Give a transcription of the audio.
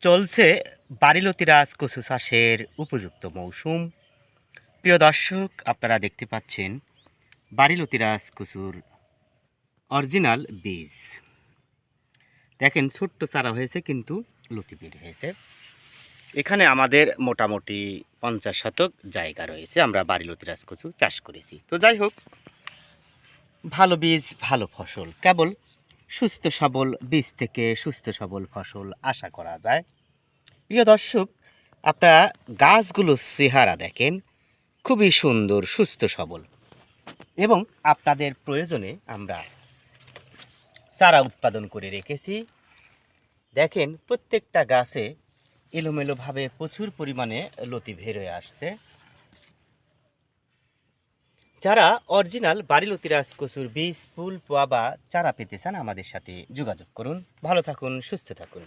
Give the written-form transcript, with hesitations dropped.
চলছে বারিলতিরাজ কচু চাষের উপযুক্ত মৌসুম। প্রিয় দর্শক, আপনারা দেখতে পাচ্ছেন বারিলতিরাজ কচুর অরিজিনাল বীজ। দেখেন ছোট্ট চারা হয়েছে কিন্তু লতি বের হয়েছে। এখানে আমাদের মোটামুটি 50 শতক জায়গা রয়েছে, আমরা বারিলতিরাজ কচু চাষ করেছি। তো যাই হোক, ভালো বীজ ভালো ফসল, কেবল সুস্থ সবল বীজ থেকে সুস্থ সবল ফসল আশা করা যায়। প্রিয় দর্শক, আপনারা গাছগুলোর চেহারা দেখেন, খুবই সুন্দর সুস্থ সবল, এবং আপনাদের প্রয়োজনে আমরা চারা উৎপাদন করে রেখেছি। দেখেন প্রত্যেকটা গাছে এলোমেলোভাবে প্রচুর পরিমাণে লতি বের হয়ে আসছে। যারা অরিজিনাল বারিলতিরাজ কচুর বীজ, ফুল, পোয়া বা চারা পেতে চান, আমাদের সাথে যোগাযোগ করুন। ভালো থাকুন, সুস্থ থাকুন।